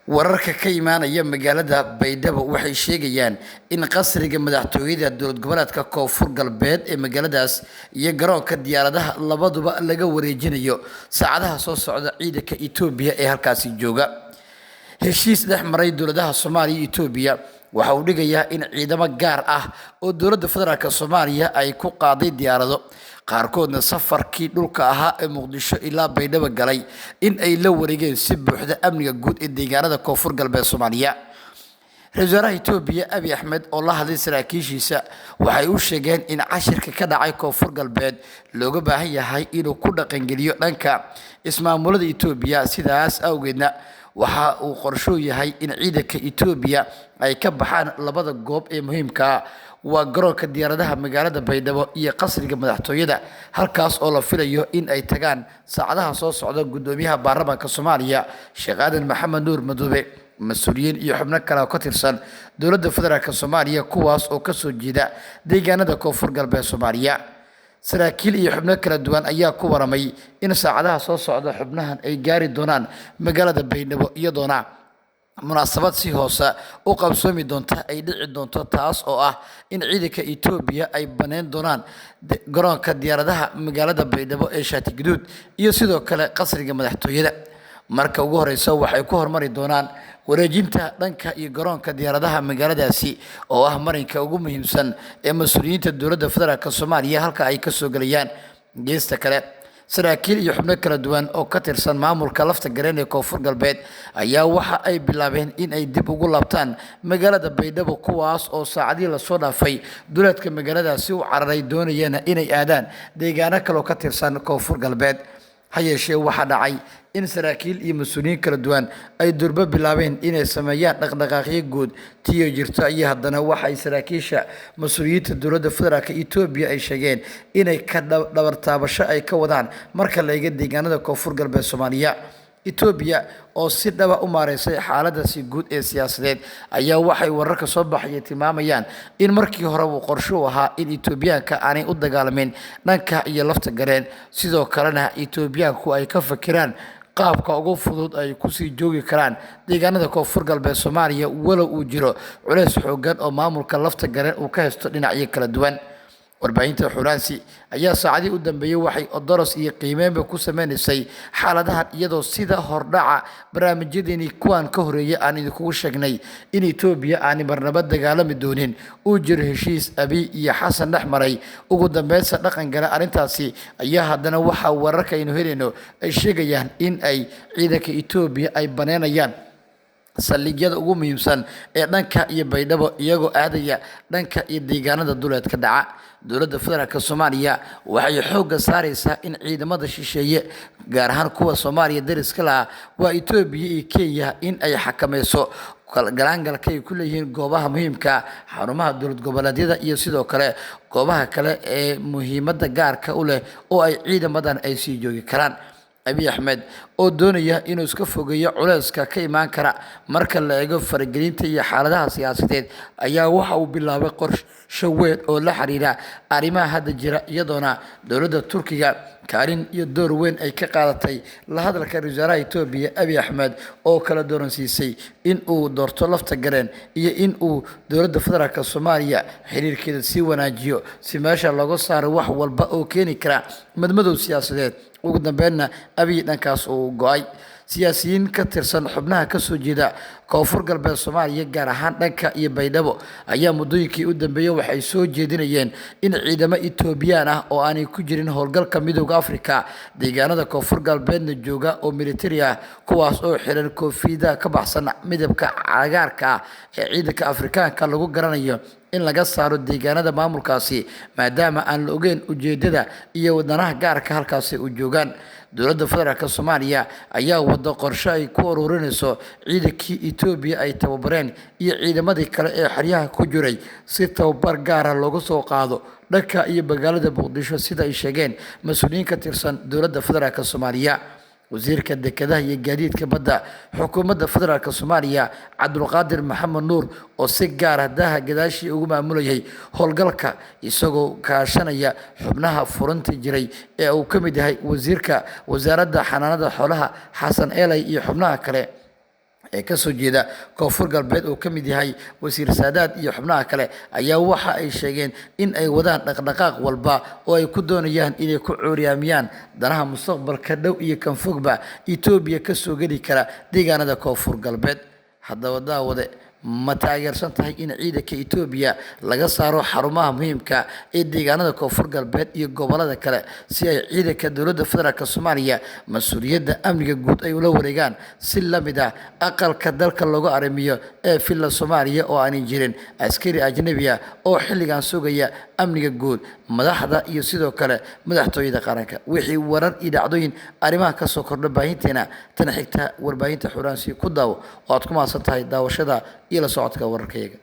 wararka ka imaanaya magaalada Baydhabo waxay sheegayaan in qasriga madaxtooyada dowlad goboleedka Koonfur Galbeed ee magaaladaas iyo garoonka diyaaradaha labaduba laga wareejinayo saacadaha soo socda ciidanka Itoobiya ee halkaasi jooga. Heshiis dhex maray dowladaha Soomaaliya iyo Itoobiya waxa uu dhigayaa in ciidamo gaar ah oo dowladda federaalka Soomaaliya ay ku qaaday diyaarado qaarkoodna safarkii dhulka ahaa ee Muqdisho ilaa Baydhabo galay in ay la wareegeen si buuxda amniga guud ee deegaanada Koonfur Galbeed Soomaaliya. Ra'iisul Wasaaraha Itoobiya Abiy Ahmed oo la hadlay saraakiishiisa waxay u sheegeen in cashirka ka dhacay Koonfur Galbeed looga baahan yahay inuu ku dhaqangeliyo dhanka ismaamulada Itoobiya, sidaas awgeedna waxa uu qorsho yahay in ciidanka Itoobiya ay ka baxaan labada goob ee muhiimka ah waa garoonka diyaaradaha magaalada Baydhabo iyo qasriga madaxtooyada, halkaas oo la filayo in ay tagaan saacadaha soo socda gudoomiyaha baarlamaanka Soomaaliya Sheekh Aadan Maxamed Nuur Madoobe, mas'uuliyiin iyo xubno kale oo ka tirsan dowladda federaalka Soomaaliya kuwaas oo ka soo jeeda deegaanada Koonfur Galbeed Soomaaliya. Saraakiil iyo xubno kala duwan ayaa ku waramay in saacadaha soo socda xubnahan ay gaari doonaan magaalada Baydhabo iyadoona munaasabad si hoose u qabsoomi doonta ay dhici doonto, taas oo ah in ciidanka Itoobiya ay baneen doonaan garoonka diyaaradaha magaalada Baydhabo ee Shaati Guduud iyo sidoo kale qasriga madaxtooyada. Marka ugu horeysa waxay ku hormari doonaan wareejinta dhanka iyo garoonka diyaaradaha magaaladaasi oo ah marinka ugu muhiimsan ee mas'uuliyiinta dowladda federaalka Soomaaliya halka ay ka soo galayaan. Geesta kale saraakiil iyo xubno kala duwan oo ka tirsan maamulka lafta gareen ee Koonfur Galbeed ayaa waxa ay bilaabeen in ay dib ugu laabtaan magaalada Baydhabo, kuwaas oo saacadii la soo dhaafay duleedka magaaladaasi u cararay doonayeen inay aadaan deegaano kale oo ka tirsan Koonfur Galbeed. Ha yeeshee waxaa dhacay in saraakiil iyo mas'uuliyiin kala duwan ay durba bilaabeen inay sameeyaan dhaqdhaqaaqyo guud tiyo jirta iyo haddana waxay saraakiisha mas'uuliyiinta dowladda federaalka Itoobiya ay sheegeen inay ka dhabar taabasho ay ka wadaan marka la eego deegaanada Koonfur Galbeed Soomaaliya. Itoobiya oo si dhaba u maareysay xaaladaasi guud ee siyaasadeed ayaa waxay wararka soo baxay tilmaamayaan in markii hore uu qorsho ahaa in Itoobiyaanka aanay u dagaalamin dhanka iyo lafta gareen, sidoo kalena Itoobiyaanku ay ka fakiraan qaabka ugu fudud ay ku sii joogi karaan deegaanada Koonfur Galbeed Soomaaliya walow uu jiro culays xooggan oo maamulka lafta gareen uu ka haysto dhinacyo kala duwan. Warbaahinta Xuraansi ayaa saacadii u dambeeyay waxay odoros iyo qiimeynba ku sameysay xaaladahan iyadoo sida hordhaca barnaamijyadeeni kuwan ka horeeyay aan idinku sheegnay in Itoobiya aan marnaba dagaalami doonin uu jiro heshiis Abiy iyo Xasan dhex maray ugu dambeynsa dhaqan gala arrintaasi ayaa haddana waxa wararka aynu helayno ay sheegayaan in ay ciidanka Itoobiya ay baneenayaan saldhigyada ugu muhiimsan ee dhanka iyo Baydhabo iyagoo aadaya dhanka iyo deegaanada duleedka dhaca. Dowladda federaalka Soomaaliya waxay xoogga saaraysaa in ciidamada shisheeye gaar ahaan kuwa Soomaaliya dariska la waa Itoobiya iyo Kenya in ay xakameyso galaangalka ay ku leeyihiin goobaha muhiimka xarumaha dowlad goboleedyada iyo sidoo kale goobaha kale ee muhiimadda gaarka u leh oo ay ciidamadan ay sii joogi karaan. Abiy Ahmed oo doonaya inuu iska fogeeyo culayska ka imaan kara marka la eego faragelinta iyo xaaladaha siyaasadeed ayaa waxa uu bilaabay qorshe weyn oo la xiriira arrimaha hadda jira iyadoona dowladda Turkiga kaalin iyo door weyn ay ka qaadatay la hadalka Ra'iisul Wasaaraha Itoobiya Abiy Ahmed oo kala dooransiisay in uu doorto lafta gareen iyo in uu dowladda federaalka Soomaaliya xiriirkeeda sii wanaajiyo si meesha looga saaro wax walba oo keeni kara madmadow siyaasadeed. ugu dambeynna Abiy dhankaas uu go'ay. Siyaasiyiin ka tirsan xubnaha ka soo jeeda Koonfur Galbeed Soomaaliya gaar ahaan dhanka iyo Baydhabo ayaa muddooyinkii u dambeeyay waxay soo jeedinayeen in ciidamo Itoobiyaan ah oo aanay ku jirin howlgalka Midowga Afrika deegaanada Koonfur Galbeedna jooga oo military ah kuwaas oo xiran koofiyada ka baxsan midabka cagaarka ah ee ciidanka Afrikaanka lagu garanayo in laga saaro deegaanada maamulkaasi maadaama aan la ogeyn ujeedada iyo wadanaha gaarka halkaasi u joogaan. Dowladda federaalka Soomaaliya ayaa wada qorshe ay ku ururinayso ciidankii Itoobiya ay tababareen iyo ciidamadii kale ee xeryaha ku jiray si tababar gaar ah looga soo qaado dhanka iyo magaalada Muqdisho sida ay sheegeen mas'uuliyiin ka tirsan dowladda federaalka Soomaaliya. wasiirka dekedaha iyo gaadiidka badda xukuumadda federaalka Soomaaliya Cabdulqaadir Maxamed Nuur oo si gaar ah daha gadaashii ugu maamulayay howlgalka isagoo kaashanaya xubnaha furanta jiray ee uu ka mid yahay wasiirka wasaaradda xanaanada xoolaha Xasan Eelay iyo xubnaha kale ee ka soo jeeda koonfur galbeed oo ka mid yahay wasiir saadaad iyo xubnaha kale ayaa waxa ay sheegeen in ay wadaan dhaqdhaqaaq walba oo ay ku doonayaan inay ku cuuryaamiyaan danaha mustaqbalka dhow iyo kan fogba Itoobiya ka soo geli kara deegaanada koonfur galbeed. haddaba daawade ma taageersan tahay in ciidanka Itoobiya laga saaro xarumaha muhiimka ee deegaanada koonfur galbeed iyo gobolada kale si ay ciidanka dowladda federaalka Soomaaliya mas'uuliyadda amniga guud ay ula wareegaan si la mid ah aqalka dalka looga arrimiyo ee filla Soomaaliya oo aan jirin askari ajnabi ah oo xilligan sugaya amniga guud madaxda iyo sidoo kale madaxtooyada qaranka. wixii warar iyo dhacdooyin arrimaha ka soo kordha baahinteena tan xigta warbaahinta Xuraansi ku daawo oo aad ku maasan tahay daawashada iyo la socodka wararkayga.